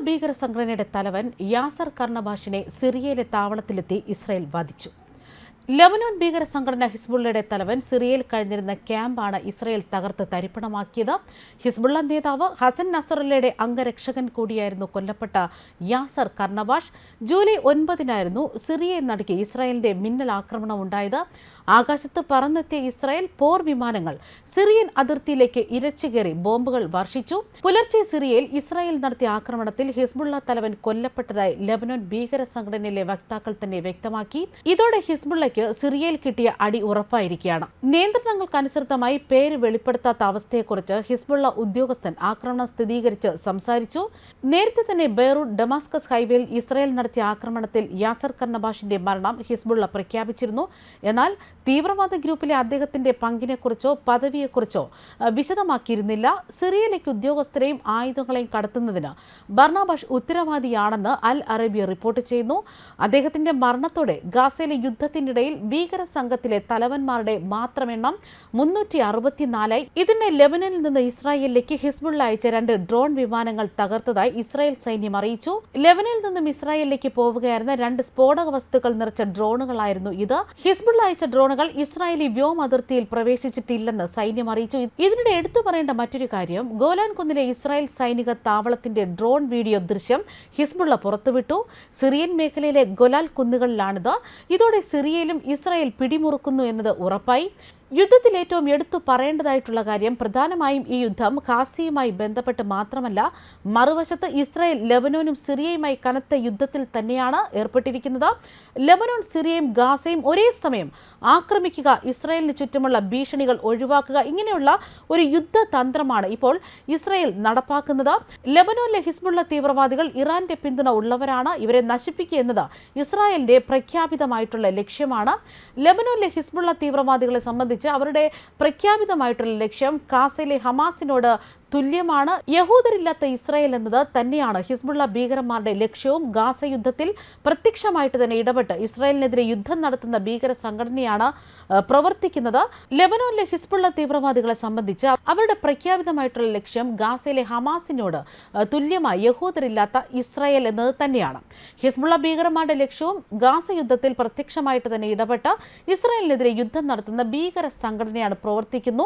ഭീകര സംഘടനയുടെ തലവൻ യാസർ കർണബാഷിനെ സിറിയയിലെ താവളത്തിലെത്തി ഇസ്രായേൽ വധിച്ചു. ലെബനോൻ ഭീകര സംഘടന ഹിസ്ബുള്ളയുടെ തലവൻ സിറിയയിൽ കഴിഞ്ഞിരുന്ന ക്യാമ്പാണ് ഇസ്രായേൽ തകർത്ത് തരിപ്പണമാക്കിയത്. ഹിസ്ബുള്ള നേതാവ് ഹസൻ നസറുല്ലയുടെ അംഗരക്ഷകൻ കൂടിയായിരുന്നു കൊല്ലപ്പെട്ട യാസർ കർണബാഷ്. ജൂലൈ 9-നായിരുന്നു സിറിയയെ നടുക്കി ഇസ്രായേലിന്റെ മിന്നൽ ആക്രമണം ഉണ്ടായത്. ആകാശത്ത് പറന്നെത്തിയ ഇസ്രായേൽ പോർ വിമാനങ്ങൾ സിറിയൻ അതിർത്തിയിലേക്ക് ഇരച്ചുകയറി ബോംബുകൾ വർഷിച്ചു. പുലർച്ചെ സിറിയയിൽ ഇസ്രായേൽ നടത്തിയ ആക്രമണത്തിൽ ഹിസ്ബുള്ള തലവൻ കൊല്ലപ്പെട്ടതായി ലെബനോൻ ഭീകര സംഘടനയിലെ വക്താക്കൾ തന്നെ വ്യക്തമാക്കി. ഇതോടെ ഹിസ്ബുള്ളയ്ക്ക് സിറിയയിൽ കിട്ടിയ അടി ഉറപ്പായിരിക്കുകയാണ്. നിയന്ത്രണങ്ങൾക്കനുസൃതമായി പേര് വെളിപ്പെടുത്താത്ത അവസ്ഥയെക്കുറിച്ച് ഹിസ്ബുള്ള ഉദ്യോഗസ്ഥൻ ആക്രമണം സ്ഥിരീകരിച്ച് സംസാരിച്ചു. നേരത്തെ തന്നെ ബെയ്റൂട്ട് ഡമാസ്കസ് ഹൈവേയിൽ ഇസ്രായേൽ നടത്തിയ ആക്രമണത്തിൽ യാസർ കർണബാഷിന്റെ മരണം ഹിസ്ബുള്ള പ്രഖ്യാപിച്ചിരുന്നു. എന്നാൽ തീവ്രവാദ ഗ്രൂപ്പിലെ അദ്ദേഹത്തിന്റെ പങ്കിനെക്കുറിച്ചോ പദവിയെക്കുറിച്ചോ വിശദമാക്കിയിരുന്നില്ല. സിറിയയിലേക്ക് ഉദ്യോഗസ്ഥരെയും ആയുധങ്ങളെയും കടത്തുന്നതിന് ബർണബാഷ് ഉത്തരവാദിയാണെന്ന് അൽ അറേബ്യ റിപ്പോർട്ട് ചെയ്യുന്നു. അദ്ദേഹത്തിന്റെ മരണത്തോടെ ഗാസയിലെ യുദ്ധത്തിനിടയിൽ ഭീകര സംഘത്തിലെ തലവന്മാരുടെ മാത്രം എണ്ണം 364ആയി. ഇതിനെ ലെബനനിൽ നിന്ന് ഇസ്രായേലിലേക്ക് ഹിസ്ബുള്ള അയച്ച 2 ഡ്രോൺ വിമാനങ്ങൾ തകർത്തതായി ഇസ്രായേൽ സൈന്യം അറിയിച്ചു. ലെബനനിൽ നിന്നും ഇസ്രായേലിലേക്ക് പോവുകയായിരുന്ന 2 സ്ഫോടക വസ്തുക്കൾ നിറച്ച ഡ്രോണുകളായിരുന്നു ഇത്. ഹിസ്ബുള്ള അയച്ച ഡ്രോണുകൾ ഇസ്രായേലി വ്യോമ അതിർത്തിയിൽ പ്രവേശിച്ചിട്ടില്ലെന്ന് സൈന്യം അറിയിച്ചു. ഇതിനിടെ എടുത്തു പറയേണ്ട മറ്റൊരു കാര്യം, ഗോലാൻ കുന്നിലെ ഇസ്രായേൽ സൈനിക താവളത്തിന്റെ ഡ്രോൺ വീഡിയോ ദൃശ്യം ഹിസ്ബുള്ള പുറത്തുവിട്ടു. സിറിയൻ മേഖലയിലെ ഗൊലാൻ കുന്നുകളിലാണിത്. ഇതോടെ സിറിയയിലും ഇസ്രായേൽ പിടിമുറുക്കുന്നു എന്നത് ഉറപ്പായി. യുദ്ധത്തിൽ ഏറ്റവും എടുത്തു പറയേണ്ടതായിട്ടുള്ള കാര്യം, പ്രധാനമായും ഈ യുദ്ധം ഗാസയുമായി ബന്ധപ്പെട്ട് മാത്രമല്ല, മറുവശത്ത് ഇസ്രായേൽ ലെബനോനും സിറിയയുമായി കനത്ത യുദ്ധത്തിൽ തന്നെയാണ് ഏർപ്പെട്ടിരിക്കുന്നത്. ലെബനോൻ സിറിയയും ഗാസയും ഒരേ സമയം ആക്രമിക്കുക, ഇസ്രായേലിന് ചുറ്റുമുള്ള ഭീഷണികൾ ഒഴിവാക്കുക, ഇങ്ങനെയുള്ള ഒരു യുദ്ധതന്ത്രമാണ് ഇപ്പോൾ ഇസ്രായേൽ നടപ്പാക്കുന്നത്. ലെബനോനിലെ ഹിസ്ബുള്ള തീവ്രവാദികൾ ഇറാന്റെ പിന്തുണ ഉള്ളവരാണ്. ഇവരെ നശിപ്പിക്കുക എന്നത് ഇസ്രായേലിന്റെ പ്രഖ്യാപിതമായിട്ടുള്ള ലക്ഷ്യമാണ്. ലെബനോനിലെ ഹിസ്ബുള്ള തീവ്രവാദികളെ സംബന്ധിച്ച് അവരുടെ പ്രഖ്യാപിതമായിട്ടുള്ള ലക്ഷ്യം ഗാസയിലെ ഹമാസിനോട് തുല്യമാണ്. യഹൂദരില്ലാത്ത ഇസ്രായേൽ എന്നത് തന്നെയാണ് ഹിസ്ബുള്ള ഭീകരന്മാരുടെ ലക്ഷ്യവും. ഗാസ യുദ്ധത്തിൽ പ്രത്യക്ഷമായിട്ട് തന്നെ ഇടപെട്ട് ഇസ്രായേലിനെതിരെ യുദ്ധം നടത്തുന്ന ഭീകര സംഘടനയാണ് പ്രവർത്തിക്കുന്നത്. ലെബനോനിലെ ഹിസ്ബുള്ള തീവ്രവാദികളെ സംബന്ധിച്ച് അവരുടെ പ്രഖ്യാപിതമായിട്ടുള്ള ലക്ഷ്യം ഗാസയിലെ ഹമാസിനോട് തുല്യമായി യഹൂദരില്ലാത്ത ഇസ്രായേൽ എന്നത് തന്നെയാണ്. ഹിസ്ബുള്ള ഭീകരന്മാരുടെ ലക്ഷ്യവും ഗാസ യുദ്ധത്തിൽ പ്രത്യക്ഷമായിട്ട് തന്നെ ഇടപെട്ട് ഇസ്രായേലിനെതിരെ യുദ്ധം നടത്തുന്ന ഭീകര സംഘടനയാണ് പ്രവർത്തിക്കുന്നു.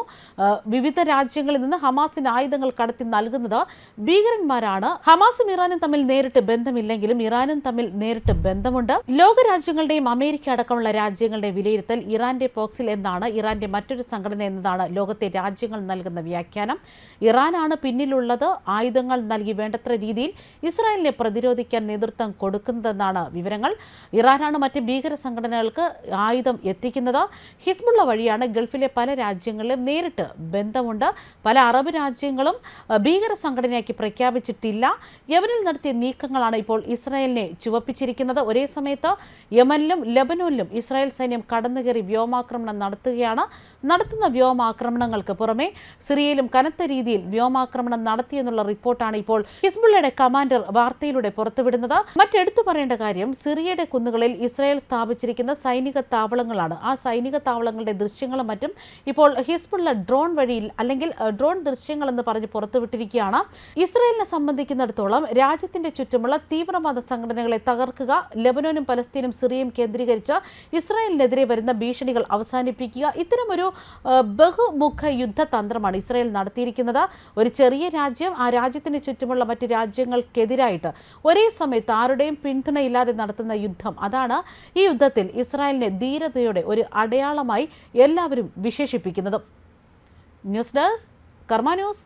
വിവിധ രാജ്യങ്ങളിൽ നിന്ന് ഹമാസിന് ആയുധങ്ങൾ കടത്തി നൽകുന്നത് ഭീകരന്മാരാണ്. ഹമാസും ഇറാനും തമ്മിൽ നേരിട്ട് ബന്ധമില്ലെങ്കിലും ഇറാനും തമ്മിൽ നേരിട്ട് ബന്ധമുണ്ട്. ലോകരാജ്യങ്ങളുടെയും അമേരിക്ക അടക്കമുള്ള രാജ്യങ്ങളുടെയും വിലയിരുത്തൽ ഇറാന്റെ പോക്സിൽ എന്നാണ്. ഇറാന്റെ മറ്റൊരു സംഘടന എന്നതാണ് ലോകത്തെ രാജ്യങ്ങൾ നൽകുന്ന വ്യാഖ്യാനം. ഇറാനാണ് പിന്നിലുള്ളത്, ആയുധങ്ങൾ നൽകി വേണ്ടത്ര രീതിയിൽ ഇസ്രായേലിനെ പ്രതിരോധിക്കാൻ നേതൃത്വം കൊടുക്കുന്നതെന്നാണ് വിവരങ്ങൾ. ഇറാനാണ് മറ്റ് ഭീകര സംഘടനകൾക്ക് ആയുധം എത്തിക്കുന്നത്. ഹിസ്ബുള്ള വഴിയാണ് ഗൾഫിലെ പല രാജ്യങ്ങളിലും നേരിട്ട് ബന്ധമുണ്ട്. പല അറബ് രാജ്യങ്ങളും ഭീകര സംഘടനയാക്കി പ്രഖ്യാപിച്ചിട്ടില്ല. യമനിൽ നടത്തിയ നീക്കങ്ങളാണ് ഇപ്പോൾ ഇസ്രായേലിനെ ചുവപ്പിച്ചിരിക്കുന്നത്. ഒരേ സമയത്ത് യമനിലും ലെബനോനിലും ഇസ്രായേൽ സൈന്യം കടന്നുകയറി വ്യോമാക്രമണം നടത്തുകയാണ്. നടത്തുന്ന വ്യോമാക്രമണങ്ങൾക്ക് പുറമെ സിറിയയിലും കനത്ത രീതിയിൽ വ്യോമാക്രമണം നടത്തിയെന്നുള്ള റിപ്പോർട്ടാണ് ഇപ്പോൾ ഹിസ്ബുള്ളയുടെ കമാൻഡർ വാർത്തയിലൂടെ പുറത്തുവിടുന്നത്. മറ്റെടുത്തു പറയേണ്ട കാര്യം, സിറിയയുടെ കുന്നുകളിൽ ഇസ്രായേൽ സ്ഥാപിച്ചിരിക്കുന്ന സൈനിക താവളങ്ങളാണ്. ആ സൈനിക താവളങ്ങളുടെ ദൃശ്യങ്ങളും മറ്റും ഇപ്പോൾ ഹിസ്ബുള്ള ഡ്രോൺ വഴിയിൽ അല്ലെങ്കിൽ ഡ്രോൺ ദൃശ്യങ്ങൾ എന്ന് പറഞ്ഞ് പുറത്തുവിട്ടിരിക്കുകയാണ്. ഇസ്രായേലിനെ സംബന്ധിക്കുന്നിടത്തോളം രാജ്യത്തിന്റെ ചുറ്റുമുള്ള തീവ്രവാദ സംഘടനകളെ തകർക്കുക, ലെബനോനും പലസ്തീനും സിറിയയും കേന്ദ്രീകരിച്ച് ഇസ്രായേലിനെതിരെ വരുന്ന ഭീഷണികൾ അവസാനിപ്പിക്കുക, ഇത്തരമൊരു ബഹുമുഖ യുദ്ധതന്ത്രമാണ് ഇസ്രായേൽ നടത്തിയിരിക്കുന്നത്. ഒരു ചെറിയ രാജ്യം ആ രാജ്യത്തിന് ചുറ്റുമുള്ള മറ്റ് രാജ്യങ്ങൾക്കെതിരായിട്ട് ഒരേ സമയത്ത് ആരുടെയും പിന്തുണയില്ലാതെ നടത്തുന്ന യുദ്ധം, അതാണ് ഈ യുദ്ധത്തിൽ ഇസ്രായേലിനെ ധീരതയുടെ ഒരു അടയാളമായി എല്ലാവരും വിശേഷിപ്പിക്കുന്നത്. ന്യൂസ് ഡെസ്ക് കർമ്മ ന്യൂസ്.